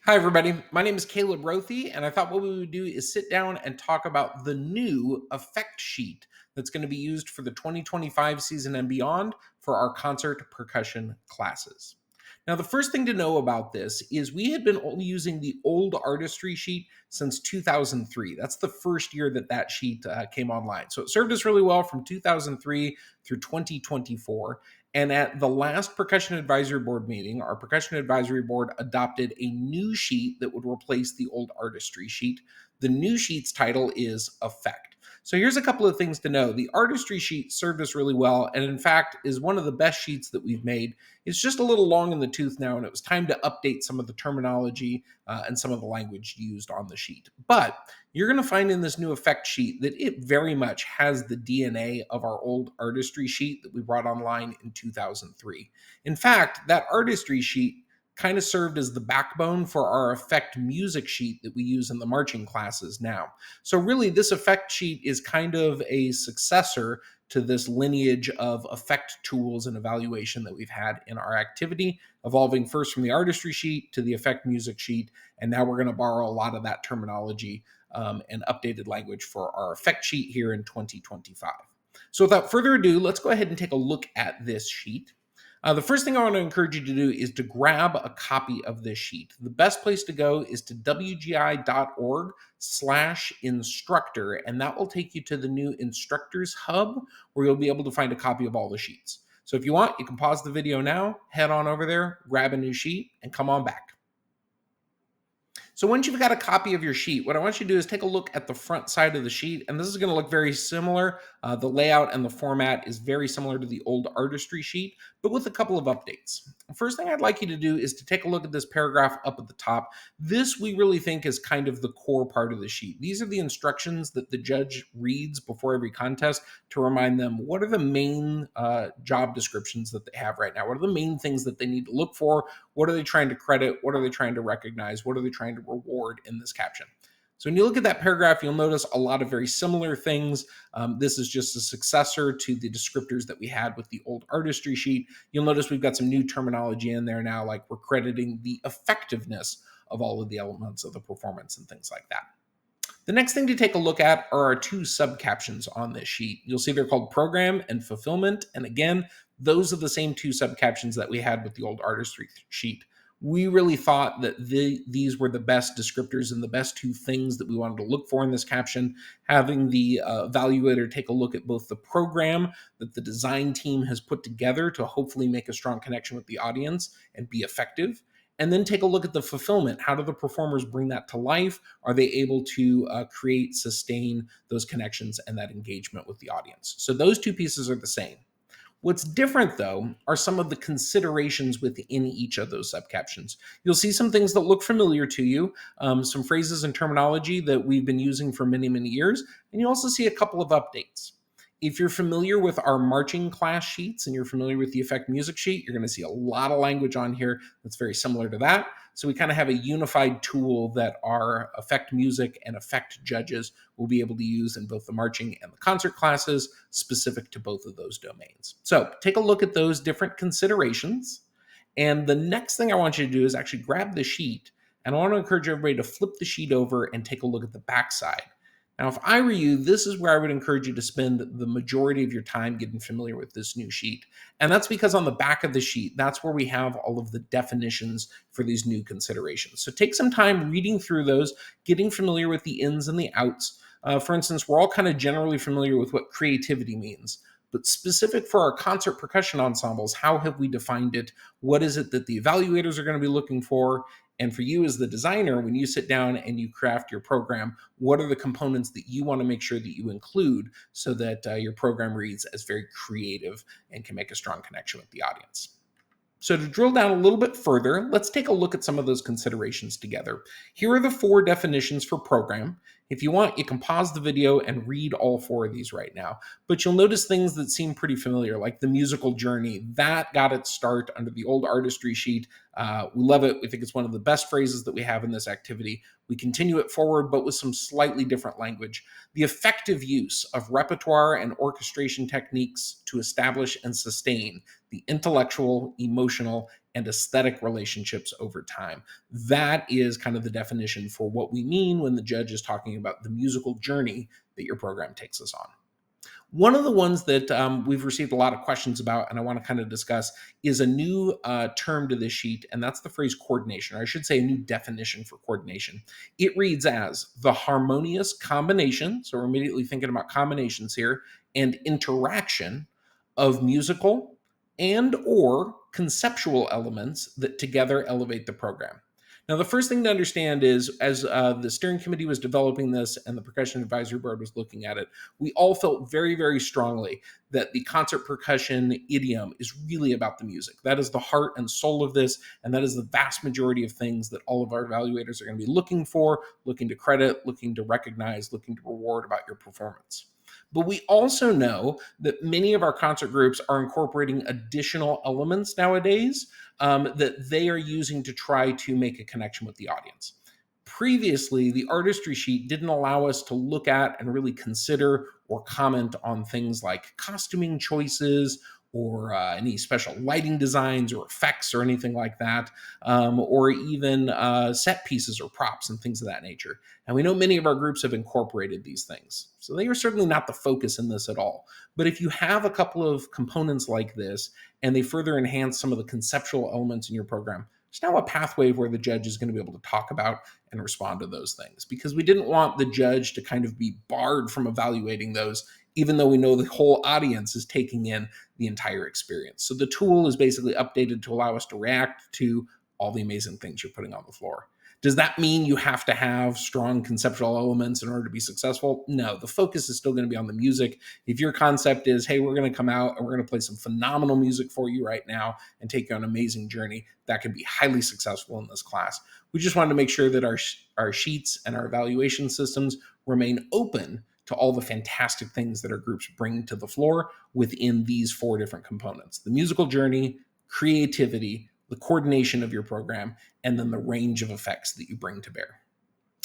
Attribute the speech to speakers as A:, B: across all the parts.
A: Hi, everybody. My name is Caleb Rothe, and I thought what we would do is sit down and talk about the new effect sheet that's going to be used for the 2025 season and beyond for our concert percussion classes. Now, the first thing to know about this is we had been only using the old Artistry sheet since 2003. That's the first year that that sheet came online. So it served us really well from 2003 through 2024. And at the last Percussion Advisory Board meeting, our Percussion Advisory Board adopted a new sheet that would replace the old Artistry sheet. The new sheet's title is Effect. So here's a couple of things to know. The Artistry sheet served us really well, and in fact is one of the best sheets that we've made. It's just a little long in the tooth now, and it was time to update some of the terminology and some of the language used on the sheet. But you're going to find in this new effect sheet that it very much has the DNA of our old Artistry sheet that we brought online in 2003. In fact, that Artistry sheet kind of served as the backbone for our effect music sheet that we use in the marching classes now. So really, this effect sheet is kind of a successor to this lineage of effect tools and evaluation that we've had in our activity, evolving first from the Artistry sheet to the effect music sheet, and now we're going to borrow a lot of that terminology and updated language for our effect sheet here in 2025. So without further ado, let's go ahead and take a look at this sheet. The first thing I want to encourage you to do is to grab a copy of this sheet. The best place to go is to wgi.org/instructor, and that will take you to the new instructors hub where you'll be able to find a copy of all the sheets. So if you want, you can pause the video now, head on over there, grab a new sheet, and come on back. So once you've got a copy of your sheet, what I want you to do is take a look at the front side of the sheet, and this is going to look very similar. The layout and the format is very similar to the old Artistry sheet, but with a couple of updates. First thing I'd like you to do is to take a look at this paragraph up at the top. This we really think is kind of the core part of the sheet. These are the instructions that the judge reads before every contest to remind them what are the main job descriptions that they have right now. What are the main things that they need to look for? What are they trying to credit? What are they trying to recognize? What are they trying to reward in this caption? So when you look at that paragraph, you'll notice a lot of very similar things. This is just a successor to the descriptors that we had with the old Artistry sheet. You'll notice we've got some new terminology in there now, like we're crediting the effectiveness of all of the elements of the performance and things like that. The next thing to take a look at are our two subcaptions on this sheet. You'll see they're called program and fulfillment. And again, those are the same two subcaptions that we had with the old Artistry sheet. We really thought that these were the best descriptors and the best two things that we wanted to look for in this caption. Having the evaluator take a look at both the program that the design team has put together to hopefully make a strong connection with the audience and be effective, and then take a look at the fulfillment. How do the performers bring that to life? Are they able to create, sustain those connections and that engagement with the audience? So those two pieces are the same. What's different, though, are some of the considerations within each of those subcaptions. You'll see some things that look familiar to you, some phrases and terminology that we've been using for many, many years, and you also see a couple of updates. If you're familiar with our marching class sheets and you're familiar with the effect music sheet, you're going to see a lot of language on here that's very similar to that. So we kind of have a unified tool that our effect music and effect judges will be able to use in both the marching and the concert classes specific to both of those domains. So take a look at those different considerations. And the next thing I want you to do is actually grab the sheet. And I want to encourage everybody to flip the sheet over and take a look at the backside. Now, if I were you, this is where I would encourage you to spend the majority of your time getting familiar with this new sheet. And that's because on the back of the sheet, that's where we have all of the definitions for these new considerations. So take some time reading through those, getting familiar with the ins and the outs. For instance, we're all kind of generally familiar with what creativity means. But specific for our concert percussion ensembles, how have we defined it? What is it that the evaluators are going to be looking for? And for you as the designer, when you sit down and you craft your program, what are the components that you want to make sure that you include so that your program reads as very creative and can make a strong connection with the audience? So to drill down a little bit further, let's take a look at some of those considerations together. Here are the 4 definitions for program. If you want, you can pause the video and read all 4 of these right now. But you'll notice things that seem pretty familiar, like the musical journey. That got its start under the old Artistry sheet. We love it. We think it's one of the best phrases that we have in this activity. We continue it forward, but with some slightly different language. The effective use of repertoire and orchestration techniques to establish and sustain the intellectual, emotional, and aesthetic relationships over time. That is kind of the definition for what we mean when the judge is talking about the musical journey that your program takes us on. One of the ones that we've received a lot of questions about, and I want to kind of discuss, is a new term to this sheet, and that's the phrase coordination, or I should say a new definition for coordination. It reads as the harmonious combination, so we're immediately thinking about combinations here, and interaction of musical and or conceptual elements that together elevate the program. Now, the first thing to understand is, as the steering committee was developing this and the percussion advisory board was looking at it, we all felt very, very strongly that the concert percussion idiom is really about the music. That is the heart and soul of this, and that is the vast majority of things that all of our evaluators are going to be looking for, looking to credit, looking to recognize, looking to reward about your performance. But we also know that many of our concert groups are incorporating additional elements nowadays that they are using to try to make a connection with the audience. Previously, the artistry sheet didn't allow us to look at and really consider or comment on things like costuming choices or any special lighting designs or effects or anything like that, or even set pieces or props and things of that nature. And we know many of our groups have incorporated these things. So they are certainly not the focus in this at all. But if you have a couple of components like this and they further enhance some of the conceptual elements in your program, there's now a pathway where the judge is going to be able to talk about and respond to those things, because we didn't want the judge to kind of be barred from evaluating those, even though we know the whole audience is taking in the entire experience. So the tool is basically updated to allow us to react to all the amazing things you're putting on the floor. Does that mean you have to have strong conceptual elements in order to be successful? No, the focus is still going to be on the music. If your concept is, hey, we're going to come out and we're going to play some phenomenal music for you right now and take you on an amazing journey, that can be highly successful in this class. We just wanted to make sure that our sheets and our evaluation systems remain open to all the fantastic things that our groups bring to the floor within these 4 different components: the musical journey, creativity, the coordination of your program, and then the range of effects that you bring to bear.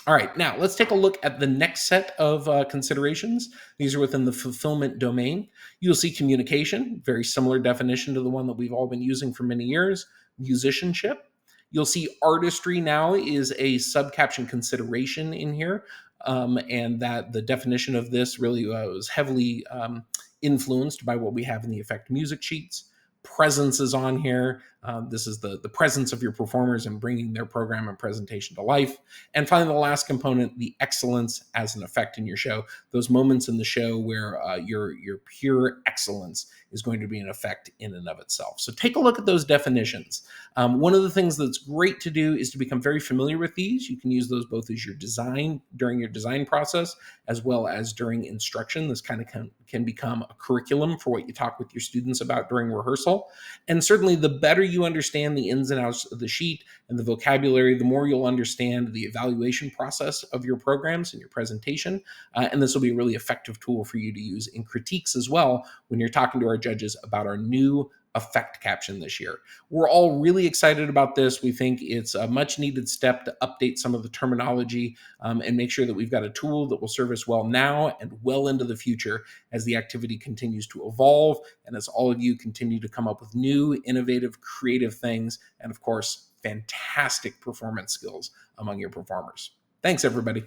A: All right, now let's take a look at the next set of considerations. These are within the fulfillment domain. You'll see communication, very similar definition to the one that we've all been using for many years. Musicianship. You'll see artistry now is a subcaption consideration in here, and that the definition of this really was heavily influenced by what we have in the effect music sheets. Presence is on here. This is the presence of your performers and bringing their program and presentation to life. And finally, the last component, the excellence as an effect in your show. Those moments in the show where your pure excellence is going to be an effect in and of itself. So take a look at those definitions. One of the things that's great to do is to become very familiar with these. You can use those both as your design, during your design process, as well as during instruction. This kind of can become a curriculum for what you talk with your students about during rehearsal. And certainly the better you understand the ins and outs of the sheet and the vocabulary, the more you'll understand the evaluation process of your programs and your presentation. And this will be a really effective tool for you to use in critiques as well when you're talking to our judges about our new effect caption this year. We're all really excited about this. We think it's a much needed step to update some of the terminology and make sure that we've got a tool that will serve us well now and well into the future as the activity continues to evolve and as all of you continue to come up with new, innovative, creative things, and of course, fantastic performance skills among your performers. Thanks, everybody.